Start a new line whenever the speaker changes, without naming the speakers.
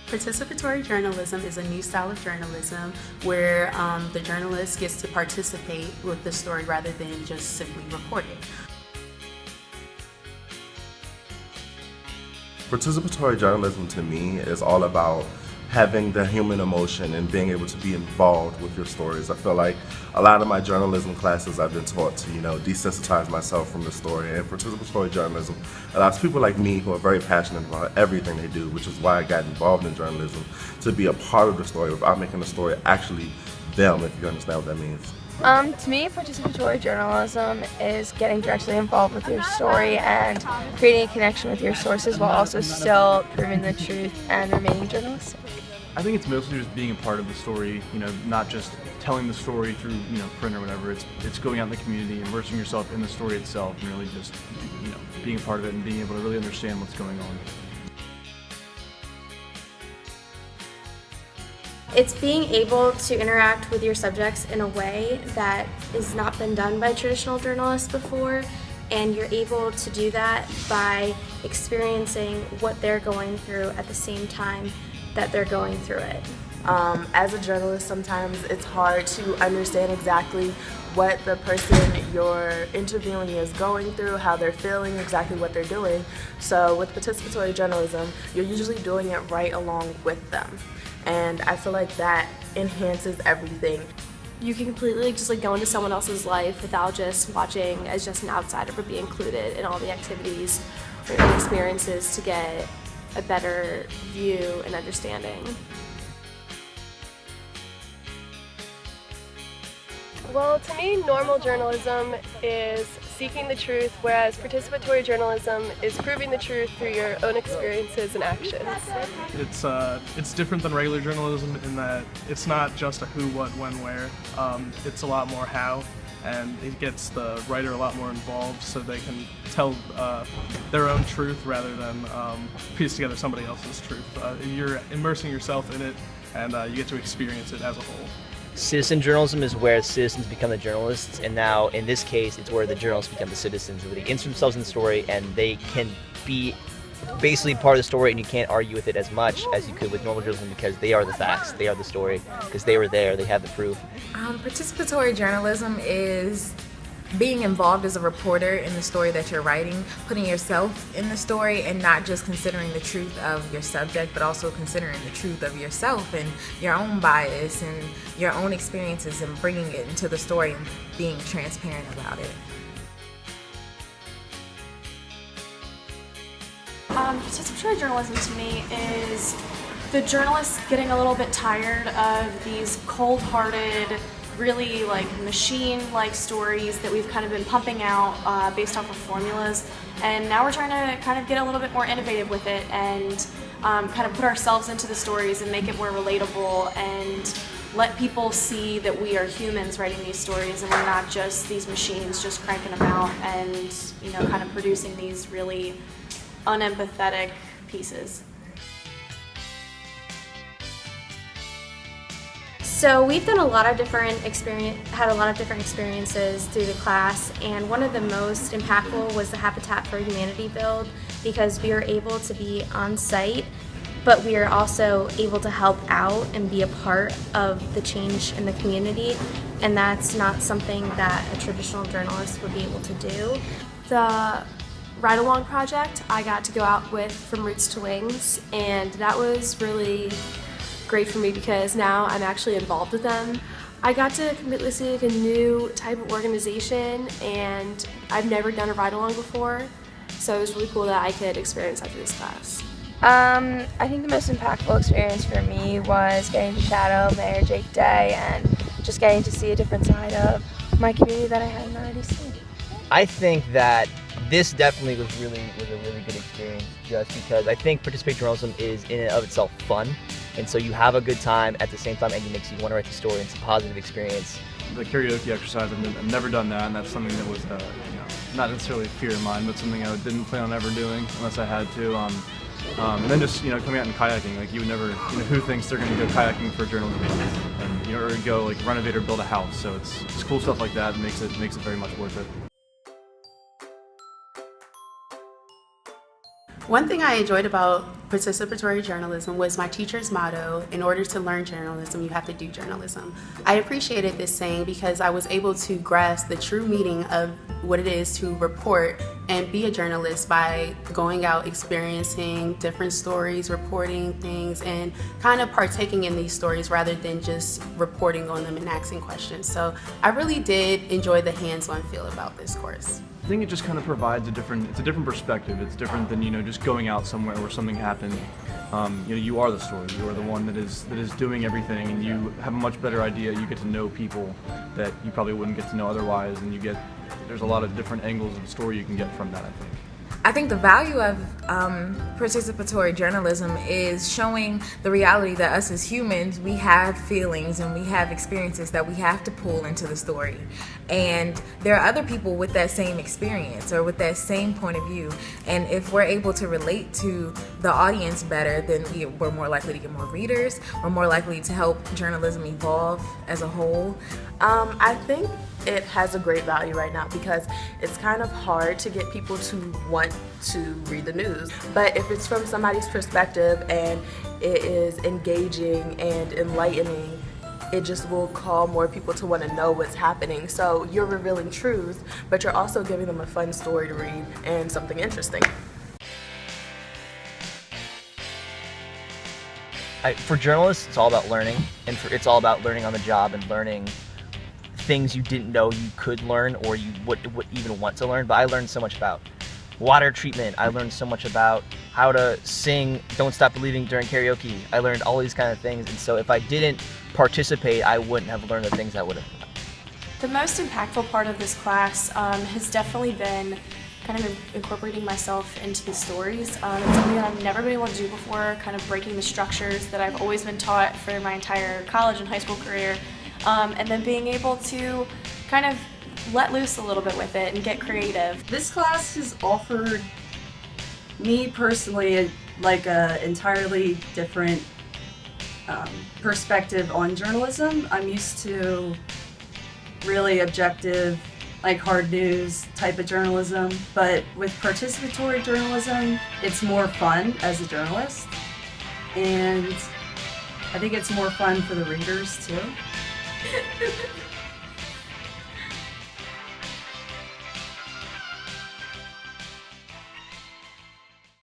Participatory journalism is a new style of journalism where the journalist gets to participate with the story rather than just simply report it.
Participatory journalism to me is all about having the human emotion and being able to be involved with your stories. I feel like a lot of my journalism classes I've been taught to, desensitize myself from the story, and participatory journalism allows people like me who are very passionate about everything they do, which is why I got involved in journalism, to be a part of the story without making the story actually them, if you understand what that means.
To me, participatory journalism is getting directly involved with your story and creating a connection with your sources while also still proving the truth and remaining journalistic.
I think it's mostly just being a part of the story, not just telling the story through, print or whatever. It's going out in the community, immersing yourself in the story itself, and really just, being a part of it and being able to really understand what's going on.
It's being able to interact with your subjects in a way that has not been done by traditional journalists before, and you're able to do that by experiencing what they're going through at the same time that they're going through it.
As a journalist, sometimes it's hard to understand exactly what the person you're interviewing is going through, how they're feeling, exactly what they're doing. So with participatory journalism, you're usually doing it right along with them. And I feel like that enhances everything.
You can completely just go into someone else's life without just watching as just an outsider, but be included in all the activities or experiences to get a better view and understanding.
Well, to me, normal journalism is seeking the truth, whereas participatory journalism is proving the truth through your own experiences and actions.
It's different than regular journalism in that it's not just a who, what, when, where. It's a lot more how, and it gets the writer a lot more involved so they can tell their own truth rather than piece together somebody else's truth. You're immersing yourself in it, and you get to experience it as a whole.
Citizen journalism is where citizens become the journalists, and now in this case it's where the journalists become the citizens, where they insert themselves in the story and they can be basically part of the story, and you can't argue with it as much as you could with normal journalism because they are the facts, they are the story, because they were there, they have the proof.
Participatory journalism is being involved as a reporter in the story that you're writing, putting yourself in the story and not just considering the truth of your subject, but also considering the truth of yourself and your own bias and your own experiences and bringing it into the story and being transparent about it.
Participatory journalism to me is the journalists getting a little bit tired of these cold-hearted, really machine-like stories that we've kind of been pumping out based off of formulas, and now we're trying to kind of get a little bit more innovative with it and kind of put ourselves into the stories and make it more relatable and let people see that we are humans writing these stories and we're not just these machines just cranking them out and kind of producing these really unempathetic pieces.
So we've done had a lot of different experiences through the class, and one of the most impactful was the Habitat for Humanity build, because we were able to be on site, but we are also able to help out and be a part of the change in the community, and that's not something that a traditional journalist would be able to do.
The ride-along project I got to go out with from Roots to Wings, and that was really great for me because now I'm actually involved with them. I got to completely see a new type of organization, and I've never done a ride-along before, so it was really cool that I could experience that through this class.
I think the most impactful experience for me was getting to shadow Mayor Jake Day and just getting to see a different side of my community that I hadn't already seen.
I think that this definitely was a really good experience, just because I think participatory journalism is in and of itself fun, and so you have a good time at the same time, and it makes you want to write the story. It's a positive experience.
The karaoke exercise, I've never done that, and that's something that was not necessarily a fear of mine, but something I didn't plan on ever doing unless I had to. And then just coming out and kayaking, you would never, who thinks they're going to go kayaking for journalism reasons, and or go renovate or build a house. So it's just cool stuff like that makes it very much worth it.
One thing I enjoyed about participatory journalism was my teacher's motto, in order to learn journalism, you have to do journalism. I appreciated this saying because I was able to grasp the true meaning of what it is to report and be a journalist by going out, experiencing different stories, reporting things, and kind of partaking in these stories rather than just reporting on them and asking questions. So I really did enjoy the hands-on feel about this course.
I think it just kind of provides it's a different perspective. It's different than, just going out somewhere where something happened. You are the story. You are the one that is doing everything, and you have a much better idea. You get to know people that you probably wouldn't get to know otherwise, and there's a lot of different angles of the story you can get from that, I think.
I think the value of participatory journalism is showing the reality that us as humans, we have feelings and we have experiences that we have to pull into the story. And there are other people with that same experience or with that same point of view. And if we're able to relate to the audience better, then we're more likely to get more readers. We're more likely to help journalism evolve as a whole.
I think it has a great value right now because it's kind of hard to get people to want to read the news. But if it's from somebody's perspective and it is engaging and enlightening, it just will call more people to want to know what's happening. So you're revealing truth, but you're also giving them a fun story to read and something interesting.
For journalists, it's all about learning, and it's all about learning on the job and learning things you didn't know you could learn or you would even want to learn. But I learned so much about water treatment. I learned so much about how to sing Don't Stop Believing during karaoke. I learned all these kind of things, and so if I didn't participate, I wouldn't have learned the things I would have.
The most impactful part of this class has definitely been kind of incorporating myself into the stories. It's something that I've never been able to do before, kind of breaking the structures that I've always been taught for my entire college and high school career, and then being able to kind of let loose a little bit with it and get creative.
This class has offered me personally a entirely different perspective on journalism. I'm used to really objective, like hard news type of journalism, but with participatory journalism, it's more fun as a journalist, and I think it's more fun for the readers too.